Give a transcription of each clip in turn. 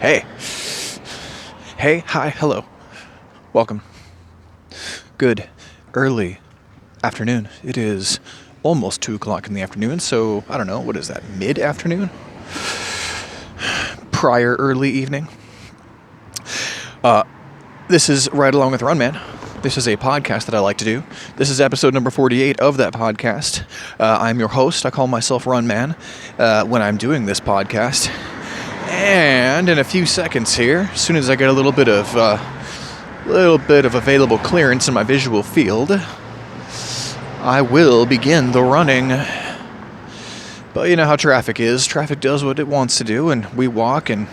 Hey. Hey, hi, hello. Welcome. Good early afternoon. It is almost 2 o'clock in the afternoon, so I don't know, what is that, mid-afternoon? Prior early evening. This is Right Along with Run Man. This is a podcast that I like to do. This is episode number 48 of that podcast. I'm your host. I call myself Run Man when I'm doing this podcast. And in a few seconds here, as soon as I get a little bit of available clearance in my visual field, I will begin the running. But you know how traffic is. Traffic does what it wants to do, and we walk, and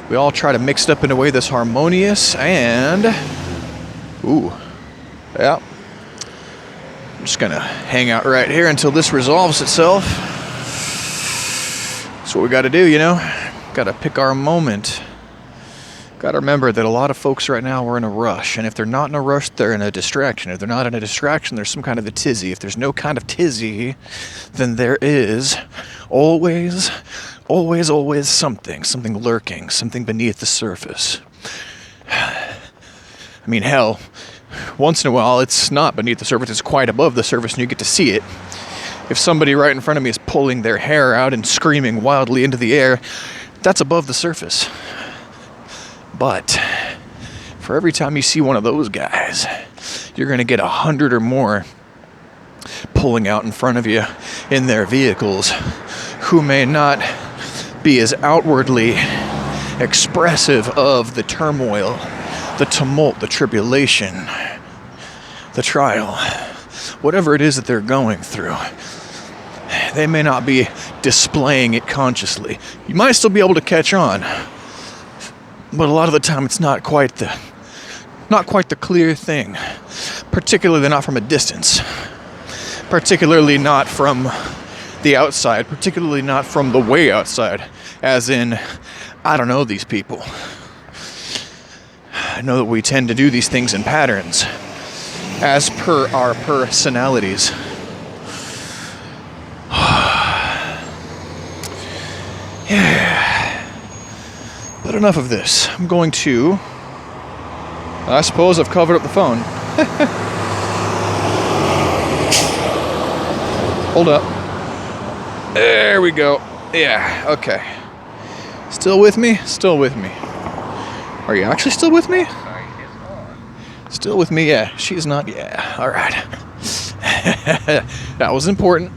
we all try to mix it up in a way that's harmonious, and... Ooh. Yeah. I'm just gonna hang out right here until this resolves itself. That's what we gotta do, you know? Gotta pick our moment. Gotta remember that a lot of folks right now are in a rush, and if they're not in a rush, they're in a distraction. If they're not in a distraction, there's some kind of a tizzy. If there's no kind of tizzy, then there is always something lurking, something beneath the surface. I mean, hell, once in a while, it's not beneath the surface, it's quite above the surface, and you get to see it. If somebody right in front of me is pulling their hair out and screaming wildly into the air, that's above the surface. But for every time you see one of those guys, you're going to get 100 or more pulling out in front of you in their vehicles who may not be as outwardly expressive of the turmoil, the tumult, the tribulation, the trial, whatever it is that they're going through. They may not be displaying it consciously. You might still be able to catch on, but a lot of the time it's not quite the clear thing, particularly not from a distance, particularly not from the outside, particularly not from the way outside, as in, I don't know these people. I know that we tend to do these things in patterns, as per our personalities. Yeah. But enough of this. I'm going to... I suppose I've covered up the phone. Hold up. There we go. Yeah, okay. Still with me? Still with me. Are you actually still with me? Still with me? Yeah. She's not? Yeah. Alright. That was important.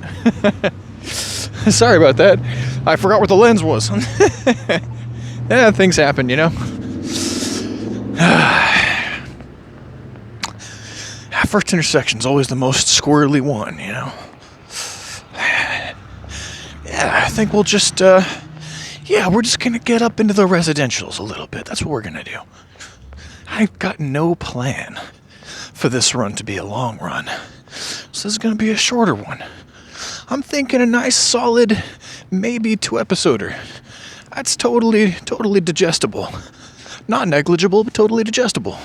Sorry about that. I forgot where the lens was. Yeah, things happen, you know. First intersection's always the most squirrely one, you know. Yeah, I think we'll just, we're just gonna get up into the residentials a little bit. That's what we're gonna do. I've got no plan for this run to be a long run. So this is gonna be a shorter one. I'm thinking a nice, solid, maybe 2-episoder. That's totally digestible. Not negligible, but totally digestible.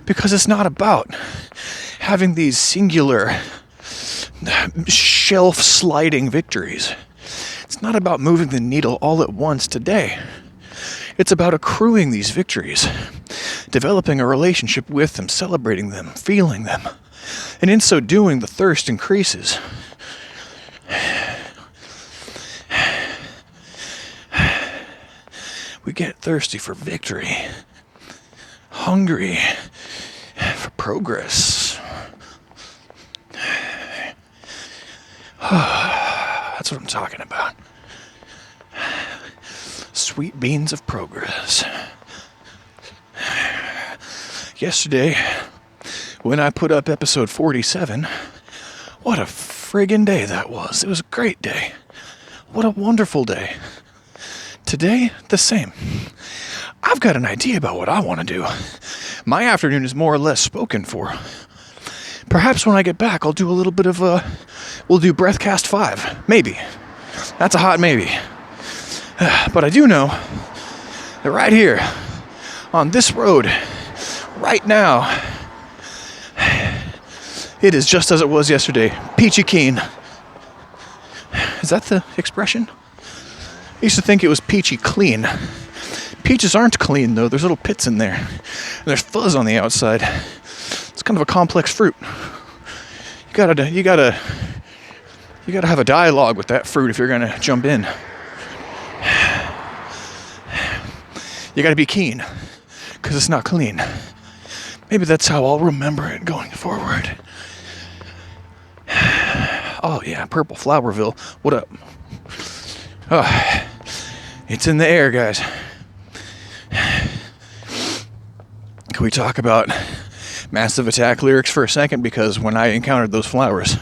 Because it's not about having these singular, shelf-sliding victories. It's not about moving the needle all at once today. It's about accruing these victories, developing a relationship with them, celebrating them, feeling them. And in so doing, the thirst increases. We get thirsty for victory, hungry for progress. That's what I'm talking about. Sweet beans of progress. Yesterday, when I put up episode 47, what a friggin' day that was. It was a great day. What a wonderful day. Today, the same. I've got an idea about what I want to do. My afternoon is more or less spoken for. Perhaps when I get back, I'll do a little bit of we'll do Breathcast 5. Maybe. That's a hot maybe. But I do know that right here, on this road, right now, it is just as it was yesterday. Peachy keen. Is that the expression? used to think it was peachy clean. Peaches aren't clean though. There's little pits in there. And there's fuzz on the outside. It's kind of a complex fruit. You gotta have a dialogue with that fruit if you're gonna jump in. You gotta be keen, because it's not clean. Maybe that's how I'll remember it going forward. Oh yeah, Purple Flowerville. What up? Oh, it's in the air, guys. Can we talk about Massive Attack lyrics for a second? Because when I encountered those flowers,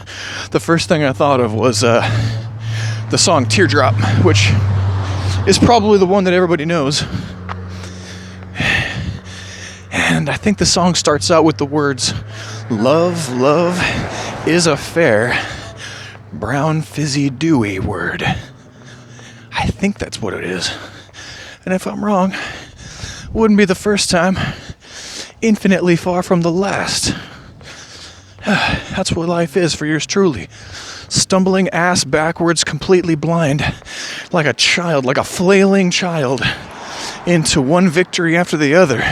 the first thing I thought of was the song Teardrop, which is probably the one that everybody knows. And I think the song starts out with the words, "Love, love is a fair, brown, fizzy, dewy word." I think that's what it is. And if I'm wrong, wouldn't be the first time, infinitely far from the last. That's what life is for yours truly. Stumbling ass backwards, completely blind, like a child, like a flailing child, into one victory after the other.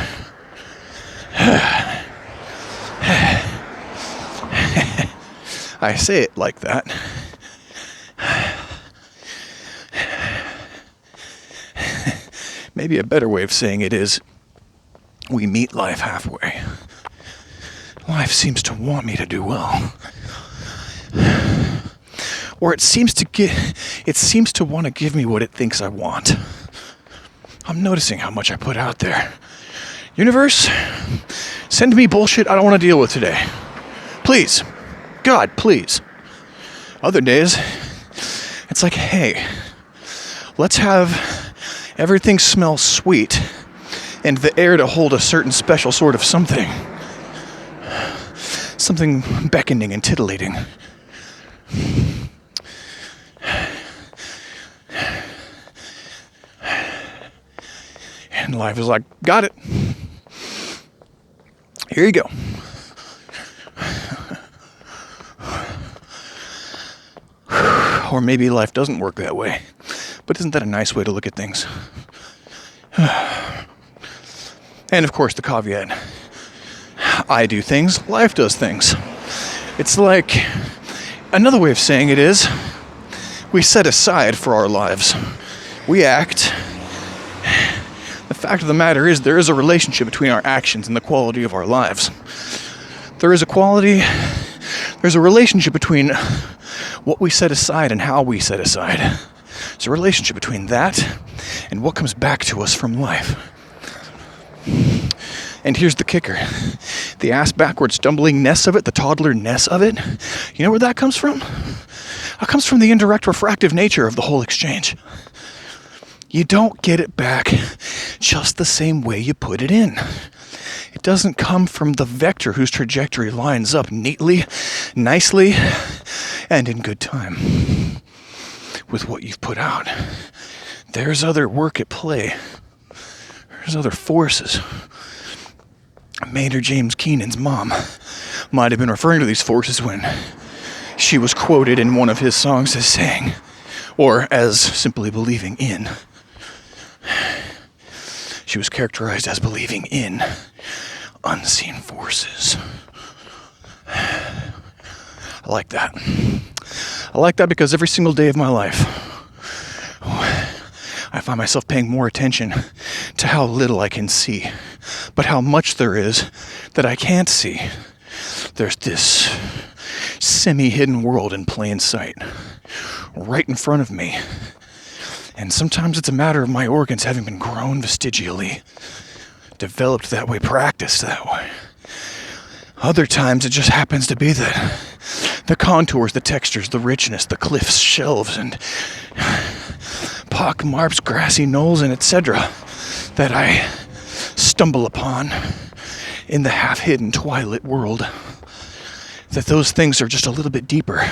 I say it like that. Maybe a better way of saying it is, we meet life halfway. Life seems to want me to do well. Or it seems to want to give me what it thinks I want. I'm noticing how much I put out there. Universe, send me bullshit I don't want to deal with today. Please. God, please. Other days, it's like, hey, let's have everything smell sweet and the air to hold a certain special sort of something. Something beckoning and titillating. And life is like, got it. Here you go. Or maybe life doesn't work that way. But isn't that a nice way to look at things? And of course the caveat. I do things, life does things. It's like, another way of saying it is, we set aside for our lives. We act. The fact of the matter is, there is a relationship between our actions and the quality of our lives. There's a relationship between what we set aside and how we set aside. There's a relationship between that and what comes back to us from life. And here's the kicker. The ass backward stumbling-ness of it, the toddler-ness of it, you know where that comes from? It comes from the indirect refractive nature of the whole exchange. You don't get it back just the same way you put it in. It doesn't come from the vector whose trajectory lines up neatly, nicely, and in good time with what you've put out. There's other work at play. There's other forces. Maynard James Keenan's mom might have been referring to these forces when she was quoted in one of his songs as saying, or as simply believing in. She was characterized as believing in unseen forces. I like that. I like that because every single day of my life, I find myself paying more attention to how little I can see, but how much there is that I can't see. There's this semi-hidden world in plain sight, right in front of me. And sometimes it's a matter of my organs having been grown vestigially, developed that way, practiced that way. Other times it just happens to be that the contours, the textures, the richness, the cliffs, shelves, and pockmarks, grassy knolls, and etc. that I stumble upon in the half-hidden twilight world. That those things are just a little bit deeper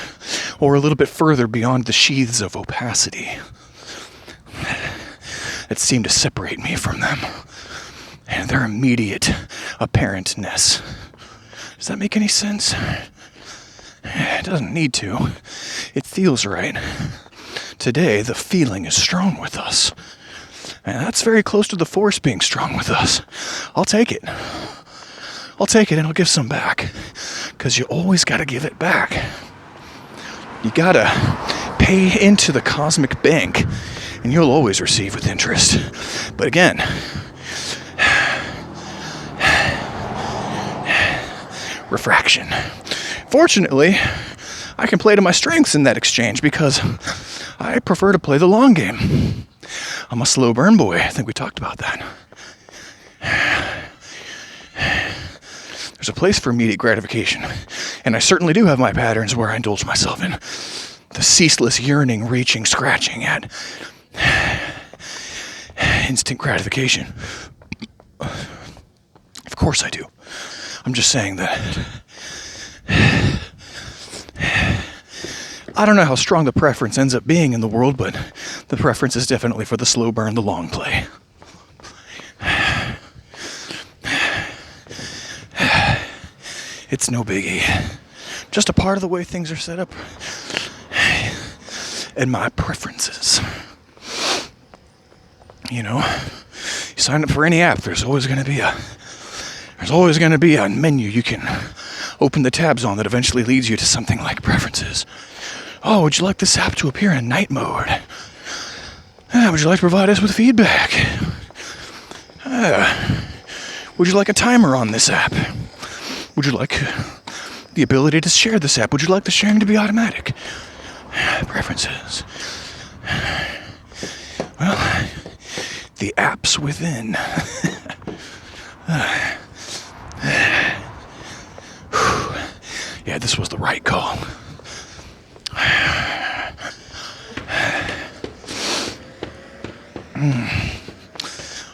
or a little bit further beyond the sheaths of opacity that seem to separate me from them and their immediate apparentness. Does that make any sense? It doesn't need to. It feels right. today the feeling is strong with us. And that's very close to the force being strong with us. I'll take it. I'll take it and I'll give some back. Because you always got to give it back. You got to pay into the cosmic bank and you'll always receive with interest. But again, refraction. Fortunately, I can play to my strengths in that exchange because I prefer to play the long game. I'm a slow burn boy. I think we talked about that. There's a place for immediate gratification, and I certainly do have my patterns where I indulge myself in the ceaseless yearning, reaching, scratching at instant gratification. Of course I do. I'm just saying that I don't know how strong the preference ends up being in the world, but the preference is definitely for the slow burn, the long play. It's no biggie. Just a part of the way things are set up. And my preferences. You know, you sign up for any app, there's always going to be a menu you can open the tabs on that eventually leads you to something like preferences. Oh, would you like this app to appear in night mode? Would you like to provide us with feedback? Would you like a timer on this app? Would you like the ability to share this app? Would you like the sharing to be automatic? Preferences. Well, the apps within. Yeah, this was the right call.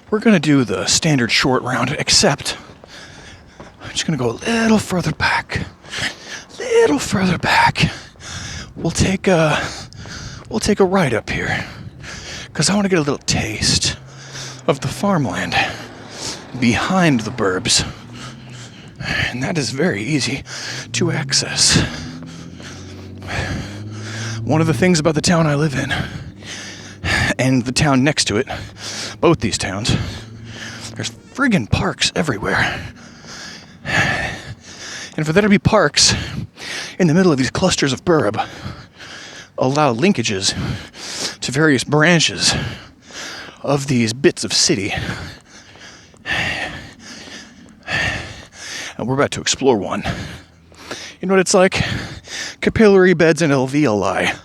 We're going to do the standard short round, except I'm just going to go a little further back. We'll take a right up here, because I want to get a little taste of the farmland behind the burbs, and that is very easy to access. One of the things about the town I live in and the town next to it, both these towns, there's friggin' parks everywhere. And for there to be parks in the middle of these clusters of burb allow linkages to various branches of these bits of city. And we're about to explore one. You know what it's like? Capillary beds and alveoli.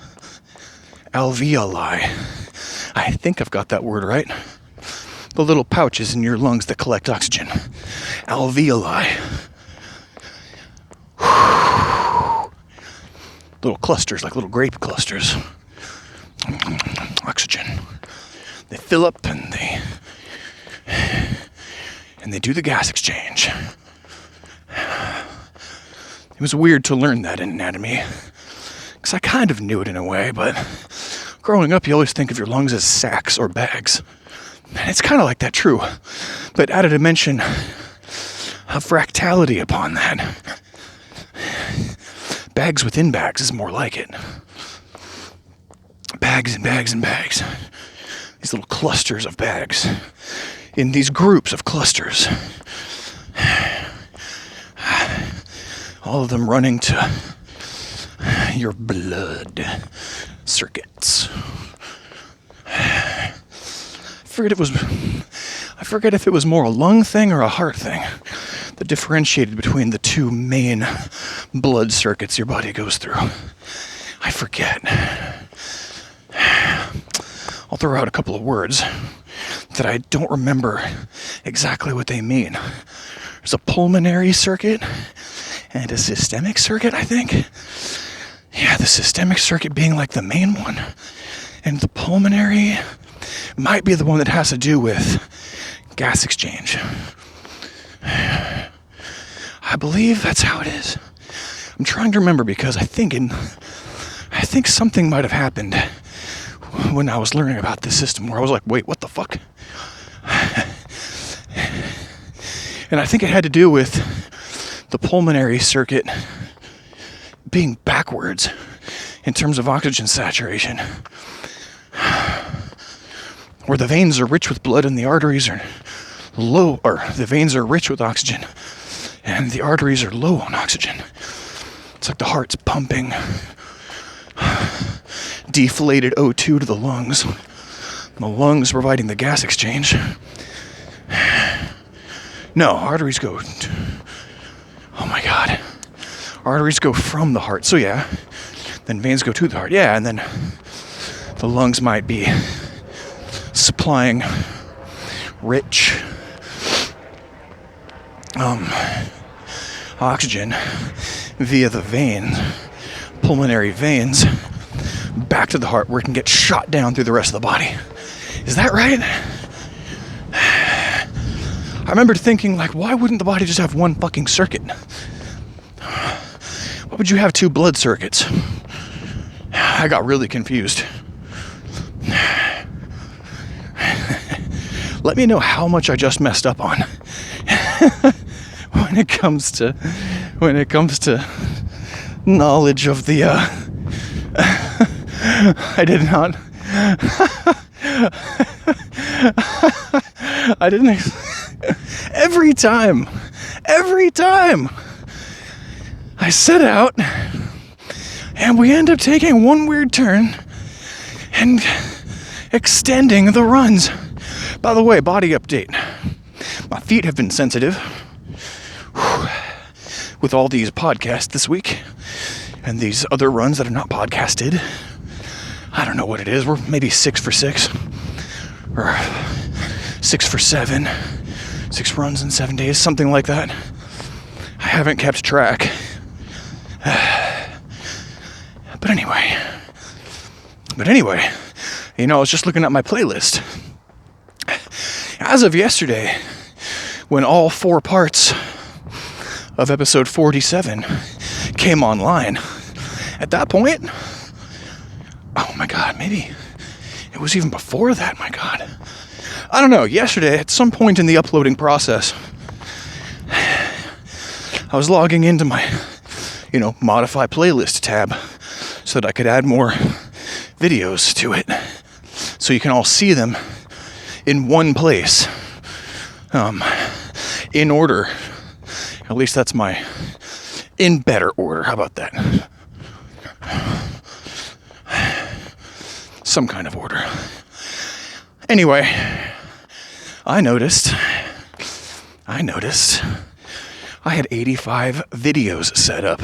I think I've got that word right. The little pouches in your lungs that collect oxygen. Alveoli. Little clusters, like little grape clusters. Oxygen. They fill up and they do the gas exchange. It was weird to learn that in anatomy, because I kind of knew it in a way, but growing up you always think of your lungs as sacs or bags. And it's kind of like that, true, but add a dimension of fractality upon that. Bags within bags is more like it. Bags and bags and bags. These little clusters of bags. In these groups of clusters. All of them running to your blood circuits. I forget if it was more a lung thing or a heart thing that differentiated between the two main blood circuits your body goes through. I forget. I'll throw out a couple of words that I don't remember exactly what they mean. There's a pulmonary circuit and a systemic circuit, I think. Yeah, the systemic circuit being like the main one. And the pulmonary might be the one that has to do with gas exchange. I believe that's how it is. I'm trying to remember because I think something might have happened when I was learning about this system where I was like, wait, what the fuck? And I think it had to do with the pulmonary circuit being backwards in terms of oxygen saturation. where the veins are rich with blood and the arteries are low, or the veins are rich with oxygen and the arteries are low on oxygen. It's like the heart's pumping deflated O2 to the lungs, and the lungs providing the gas exchange. No, arteries go, oh my god, arteries go from the heart, so yeah, then veins go to the heart, yeah, and then the lungs might be supplying rich oxygen via the veins, pulmonary veins, back to the heart where it can get shot down through the rest of the body. Is that right? I remember thinking, like, why wouldn't the body just have one fucking circuit? Why would you have two blood circuits? I got really confused. Let me know how much I just messed up on when it comes to knowledge of the I did not I didn't every time I set out and we end up taking one weird turn and extending the runs. By the way, body update. My feet have been sensitive with all these podcasts this week and these other runs that are not podcasted. I don't know what it is. We're maybe 6 for 6 or 6 for 7. 6 runs in 7 days, something like that. I haven't kept track. But anyway, you know, I was just looking at my playlist. As of yesterday, when all 4 parts of episode 47 came online, at that point, oh my god, maybe it was even before that, my god. I don't know, yesterday, at some point in the uploading process, I was logging into my, modify playlist tab so that I could add more videos to it, so you can all see them in one place, in order. At least that's in better order. How about that? Some kind of order. Anyway, I noticed I had 85 videos set up.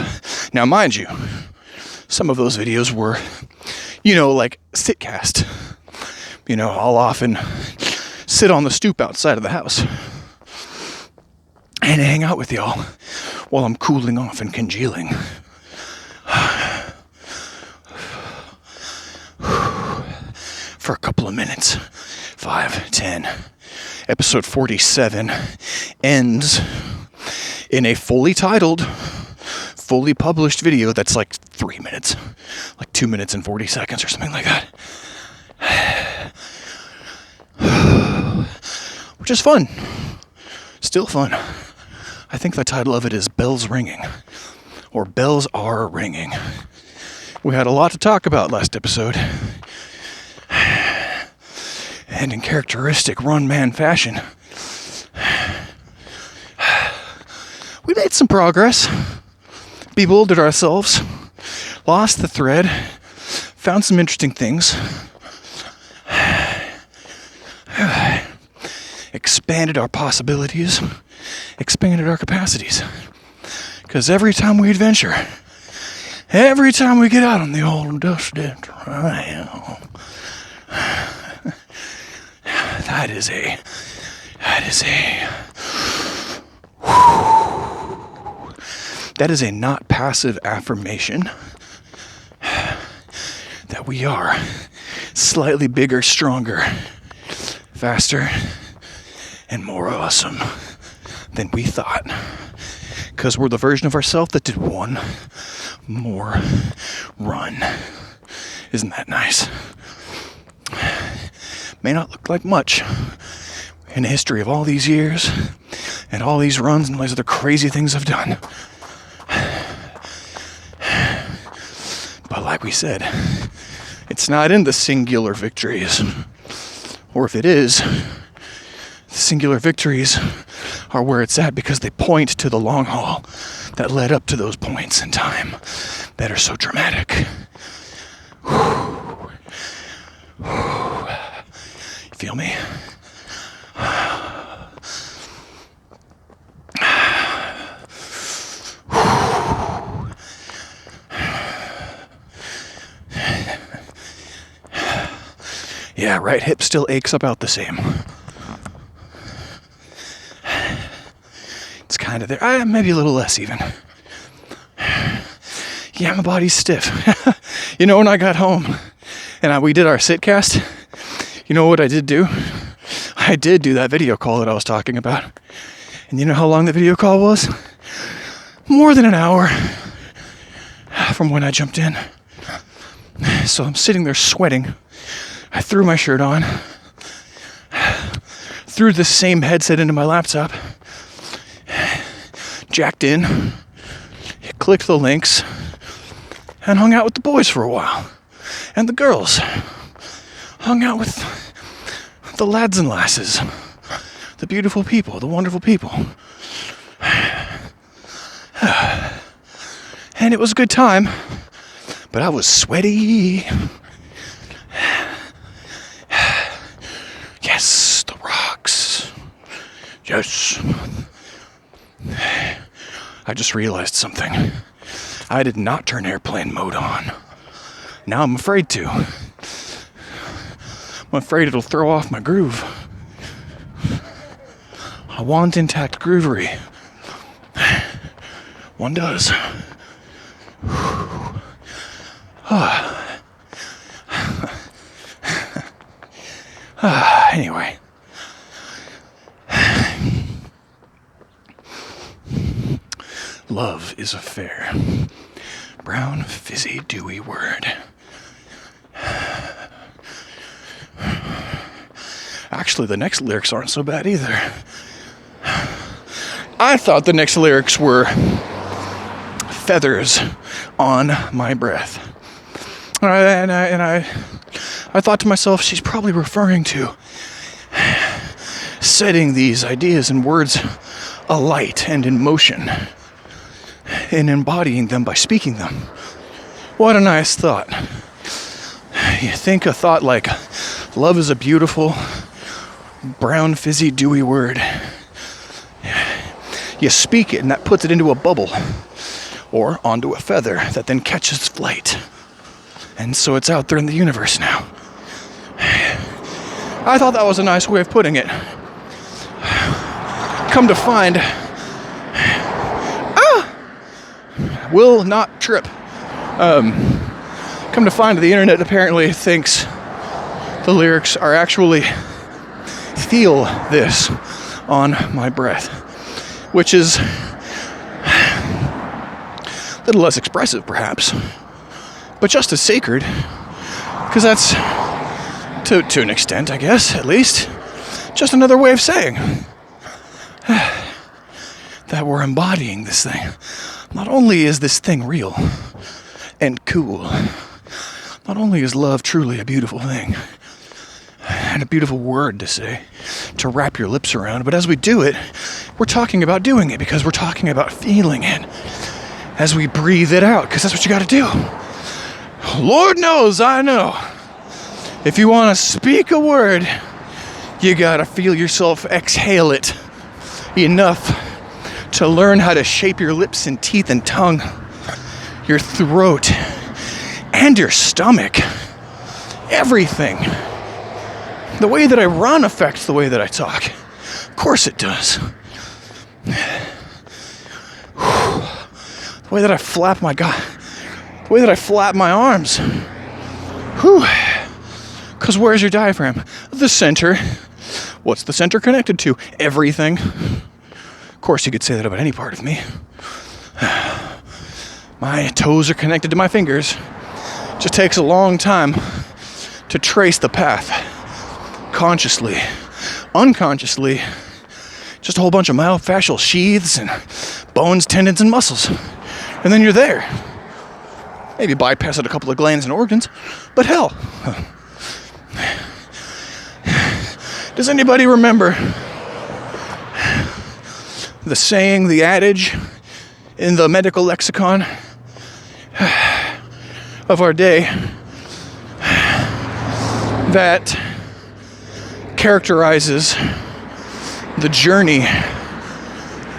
Now, mind you, some of those videos were, like sitcast. I'll often sit on the stoop outside of the house and hang out with y'all while I'm cooling off and congealing. For a couple of minutes. 5, 10. Episode 47 ends in a fully titled, fully published video that's like 3 minutes. Like 2 minutes and 40 seconds or something like that. Which is fun. Still fun. I think the title of it is Bells Ringing. Or Bells Are Ringing. We had a lot to talk about last episode. And in characteristic Run Man fashion, we made some progress. Bewildered ourselves. Lost the thread. Found some interesting things. Expanded our possibilities. Expanded our capacities. Because every time we adventure, every time we get out on the old dusty trail, that is a not passive affirmation that we are slightly bigger, stronger, faster, and more awesome than we thought. Because we're the version of ourselves that did one more run. Isn't that nice? May not look like much in the history of all these years and all these runs and all these other crazy things I've done. But like we said, it's not in the singular victories Or if it is, singular victories are where it's at because they point to the long haul that led up to those points in time that are so dramatic. You feel me? Yeah, right hip still aches about the same. It's kind of there. Maybe a little less even. Yeah, my body's stiff. You know, when I got home and we did our sitcast, you know what I did do? I did do that video call that I was talking about. And you know how long the video call was? More than an hour from when I jumped in. So I'm sitting there sweating. I threw my shirt on, threw the same headset into my laptop, jacked in, clicked the links, and hung out with the boys for a while. And the girls. Hung out with the lads and lasses. The beautiful people, the wonderful people. And it was a good time, but I was sweaty. Yes, the rocks. Yes. I just realized something. I did not turn airplane mode on. Now I'm afraid to. I'm afraid it'll throw off my groove. I want intact groovery. One does. Anyway. Love is a fair, brown, fizzy, dewy word. Actually, the next lyrics aren't so bad either. I thought the next lyrics were feathers on my breath. And I thought to myself, she's probably referring to setting these ideas and words alight and in motion and embodying them by speaking them. What a nice thought. You think a thought like love is a beautiful, brown, fizzy, dewy word. You speak it and that puts it into a bubble or onto a feather that then catches flight. And so it's out there in the universe now. I thought that was a nice way of putting it. Come to find, will not trip. Come to find the internet apparently thinks the lyrics are actually feel this on my breath, which is a little less expressive perhaps, but just as sacred, because that's, to an extent, I guess, at least, just another way of saying that we're embodying this thing. Not only is this thing real and cool, not only is love truly a beautiful thing and a beautiful word to say, to wrap your lips around, but as we do it, we're talking about doing it because we're talking about feeling it as we breathe it out, because that's what you got to do. Lord knows, I know. If you want to speak a word, you got to feel yourself exhale it enough to learn how to shape your lips and teeth and tongue, your throat, and your stomach. Everything. The way that I run affects the way that I talk. Of course it does. The way that I flap my arms. Because where's your diaphragm? The center. What's the center connected to? Everything. Of course, you could say that about any part of me. My toes are connected to my fingers. Just takes a long time to trace the path. Consciously, unconsciously, just a whole bunch of myofascial sheaths and bones, tendons, and muscles. And then you're there. Maybe bypass a couple of glands and organs, but hell. Does anybody remember the saying, the adage in the medical lexicon of our day that characterizes the journey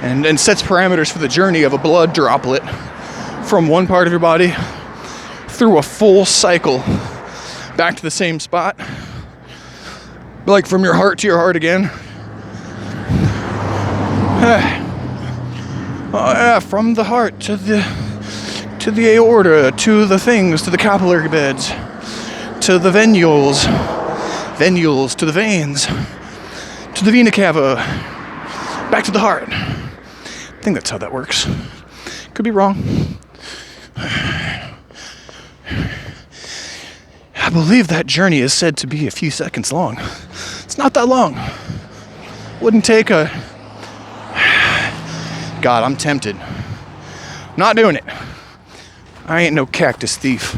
and sets parameters for the journey of a blood droplet from one part of your body through a full cycle back to the same spot, like from your heart to your heart again? From the heart to the aorta, to the things, to the capillary beds, to the venules to the veins, to the vena cava, back to the heart. I think that's how that works. Could be wrong. I believe that journey is said to be a few seconds long. It's not that long. Wouldn't take a... God, I'm tempted. Not doing it. I ain't no cactus thief.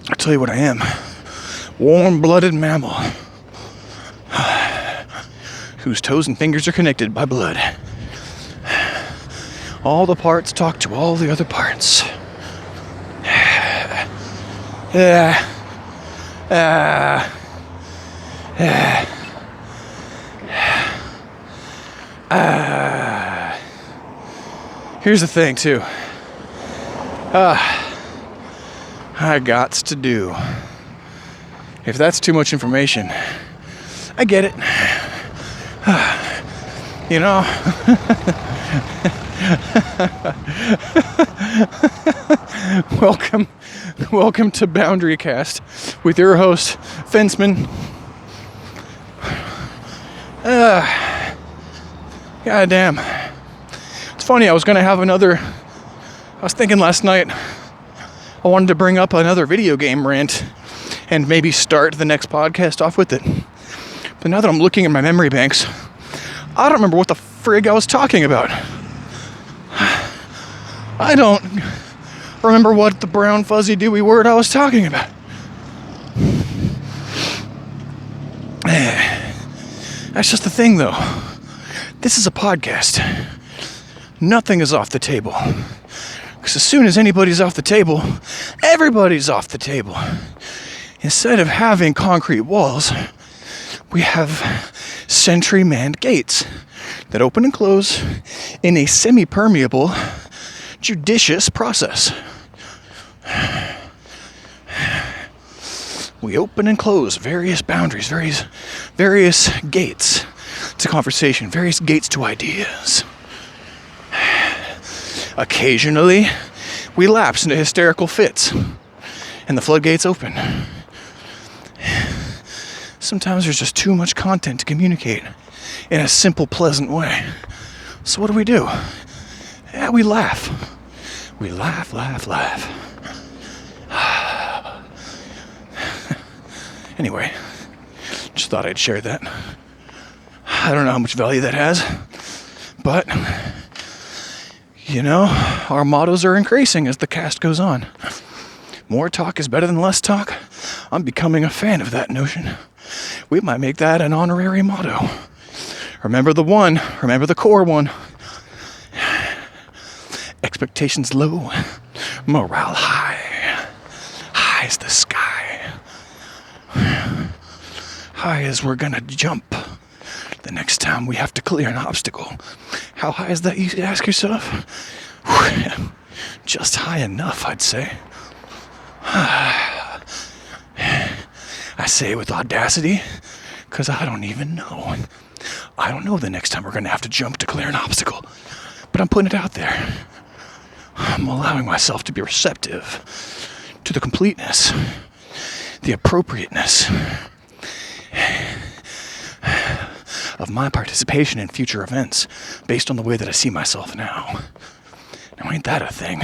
I'll tell you what I am. Warm-blooded mammal whose toes and fingers are connected by blood. All the parts talk to all the other parts. Here's the thing, too. I gots to do. If that's too much information, I get it. You know? Welcome to Boundary Cast with your host, Fenceman. Goddamn. It's funny, I was thinking last night I wanted to bring up another video game rant and maybe start the next podcast off with it. But now that I'm looking at my memory banks, I don't remember what the frig I was talking about. I don't remember what the brown fuzzy dewy word I was talking about. That's just the thing, though. This is a podcast. Nothing is off the table. Because as soon as anybody's off the table, everybody's off the table. Instead of having concrete walls, we have sentry-manned gates that open and close in a semi-permeable, judicious process. We open and close various boundaries, various gates to conversation, various gates to ideas. Occasionally, we lapse into hysterical fits, and the floodgates open. Sometimes there's just too much content to communicate in a simple, pleasant way. So what do? Yeah, we laugh. We laugh. Anyway, just thought I'd share that. I don't know how much value that has, but, you know, our mottos are increasing as the cast goes on. More talk is better than less talk. I'm becoming a fan of that notion. We might make that an honorary motto. Remember the one, remember the core one. Expectations low, morale high. High as the sky. High as we're gonna jump the next time we have to clear an obstacle. How high is that, you ask yourself? Just high enough, I'd say. I say it with audacity, because I don't even know. I don't know the next time we're going to have to jump to clear an obstacle. But I'm putting it out there. I'm allowing myself to be receptive to the completeness, the appropriateness of my participation in future events based on the way that I see myself now. Now, ain't that a thing?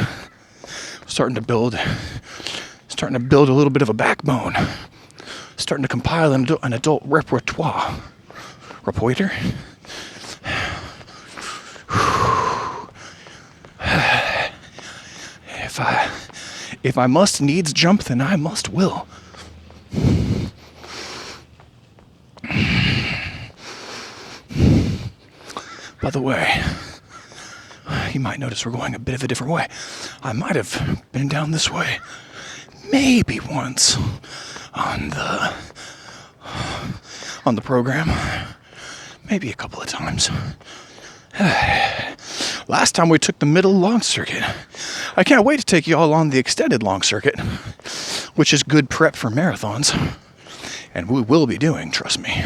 Starting to build a little bit of a backbone. Starting to compile an adult repertoire. Reporter? If I must needs jump, then I must will. By the way, you might notice we're going a bit of a different way. I might have been down this way maybe once on the program. Maybe a couple of times. Last time we took the middle long circuit. I can't wait to take you all on the extended long circuit, which is good prep for marathons. And we will be doing, trust me.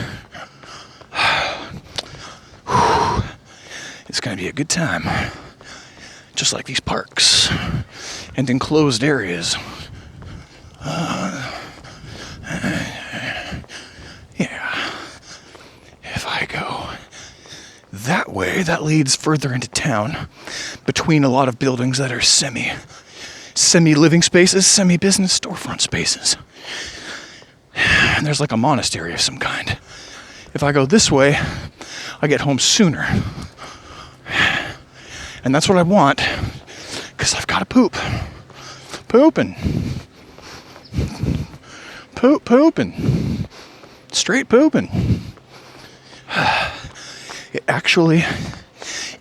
It's going to be a good time. Just like these parks and enclosed areas. Yeah. If I go that way, that leads further into town, between a lot of buildings that are semi-living spaces, semi-business storefront spaces. And there's like a monastery of some kind. If I go this way, I get home sooner. And that's what I want, because I've got to poop. Pooping. Pooping. Straight pooping. It actually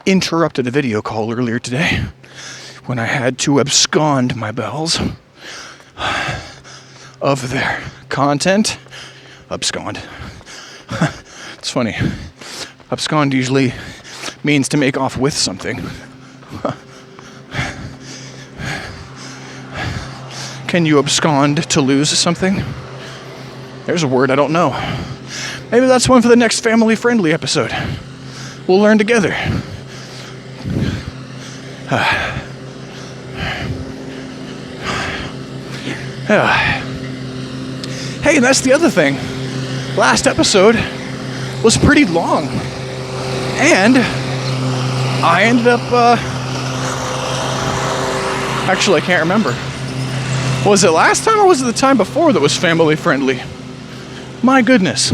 interrupted a video call earlier today when I had to abscond my bowels of their content. Abscond. It's funny. Abscond usually means to make off with something. Can you abscond to lose something? There's a word I don't know. Maybe that's one for the next family-friendly episode. We'll learn together. Hey, that's the other thing. Last episode was pretty long. And I ended up, actually, I can't remember. Was it last time or was it the time before that was family friendly? My goodness.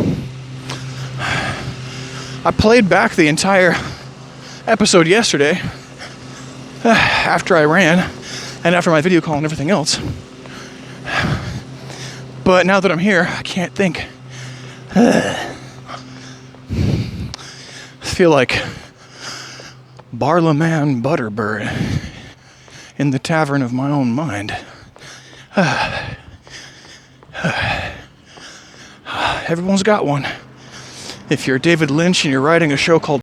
I played back the entire episode yesterday after I ran and after my video call and everything else. But now that I'm here, I can't think. I feel like Barlaman Butterbird in the tavern of my own mind. Everyone's got one. If you're David Lynch and you're writing a show called